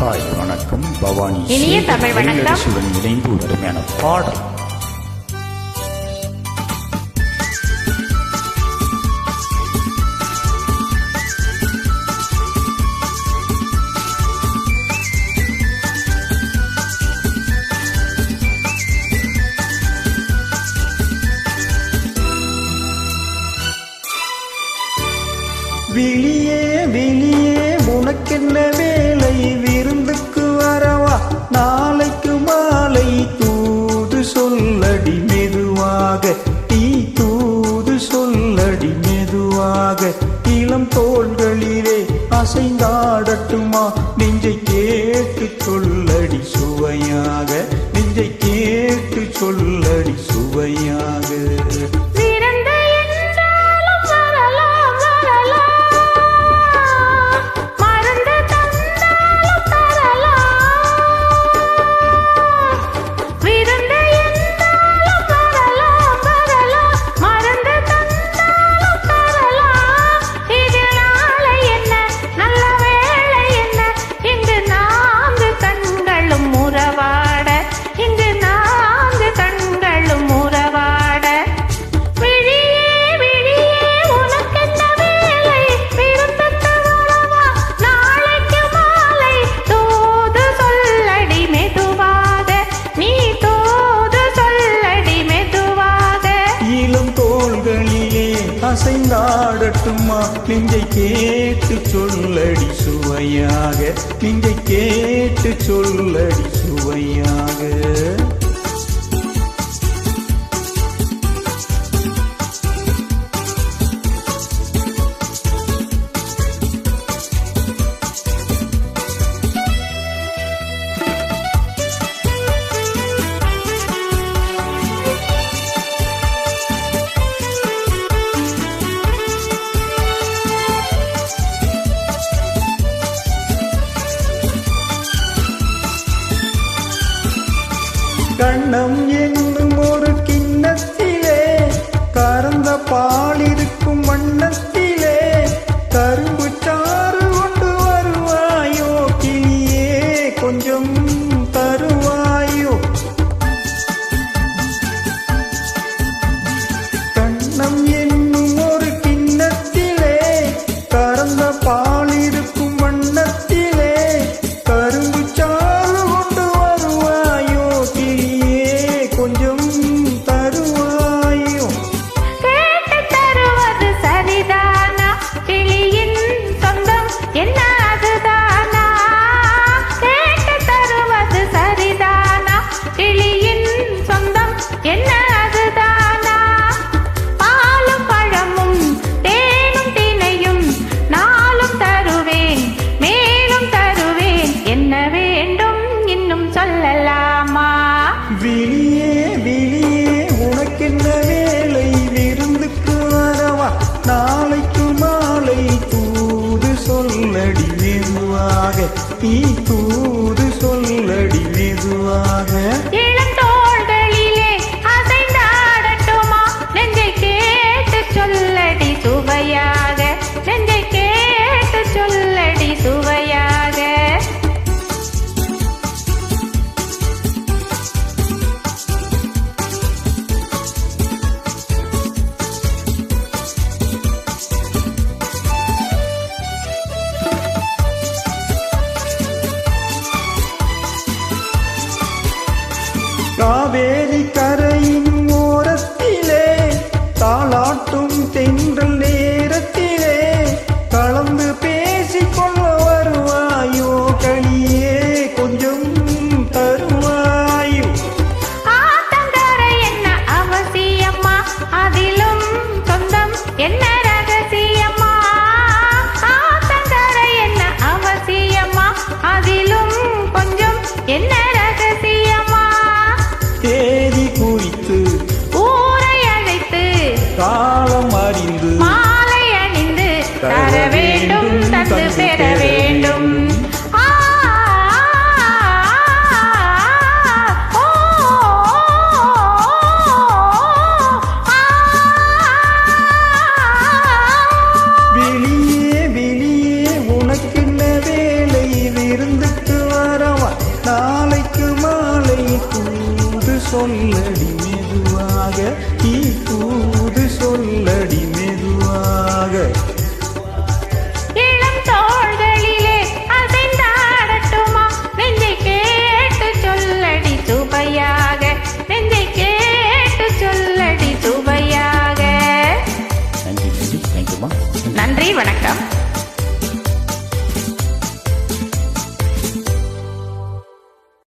Hi வணக்கம். பவானி இனிய தமிழ் வணக்கம். இணைந்து ஒரு அருமையான பாடல். வெளியே வெளியே உனக்கென்ன வேலை, விருந்துக்கு வரவா நாளைக்கு மாலை, தூது சொல்லடி மெதுவாக, டீ தூது சொல்லடி மெதுவாக, இளம் தோள்களிலே அசைந்தாடட்டுமா, நெஞ்சை கேட்டு சொல்லடி சுவையாக, நெஞ்சை கேட்டு சொல்லடி சுவையாக. அசைந்தாடட்டுமா, நெஞ்சை கேட்டு சொல்லடி சுவையாக, நெஞ்சை கேட்டு சொல்லடி சுவையாக. கண்ணம் என்னும் ஒரு கிண்ணத்திலே கறந்த பால் இருக்கும் வண்ணத்திலே, கரும்பு சாறு கொண்டு வருவாயோ கிளியே, கொஞ்சம் தருவாயோ. கண்ணம் என்னும் ஒரு கிண்ணத்திலே கறந்த பால் இருக்கும் வண்ணத்திலே, கரும்பு சாறு கொண்டு வருவாயோ கிளியே, கொஞ்சம் தருவாயோ. கேட்டு தருவது சரிதானா, கிளியின் சொந்தம் என்ன அதுதானா, கேட்டு தருவது சரிதானா, கிளியின் சொந்தம் என்ன அதுதானா, பாலும் பழமும் தேனும் தினையும் நாளும் தருவேன் மேலும் தருவேன், என்ன வேண்டும் இன்னும் சொல்லலாமா. வெளியே வெளியே உனக்கென்ன வேலை, விருந்துக்கு வரவா நாளைக்கு மாலை, தூது சொல்லடி மெதுவாக, நீ தூது சொல்லடி மெதுவாக. இளம் தோள்களிலே அசைந்தாடட்டுமா, நெஞ்சை கேட்டு சொல்லடி சுவையாக, நெஞ்சை கேட்டு சொல்லடி சுவையாக. காவேரி கரையின் ஓரத்திலே தாளாட்டும் தென்றல் நேரத்திலே, கலந்து பேசிக்கொள்ள வருவாயோ களியே, கொஞ்சம் தருவாயோ. ஆத்தங்கரை என்ன அவசியம்மா, அதிலும் சொந்தம் என்ன ரகசியம்மா, ஆத்தங்கரை என்ன அவசியம்மா, அதிலும் கொஞ்சம் என்ன ரகசியம்மா. தேதி குறி சொல்லடி மெதுவாக தூது சொல்லடி மெதுவாக இளம் தோள்களிலே அசைந்தாடட்டுமா நெஞ்சை கேட்டு சொல்லடி சுவையாக நெஞ்சை கேட்டு சொல்லடி சுவையாக தேங்க்யூ தேங்க்யூமா. நன்றி வணக்கம்.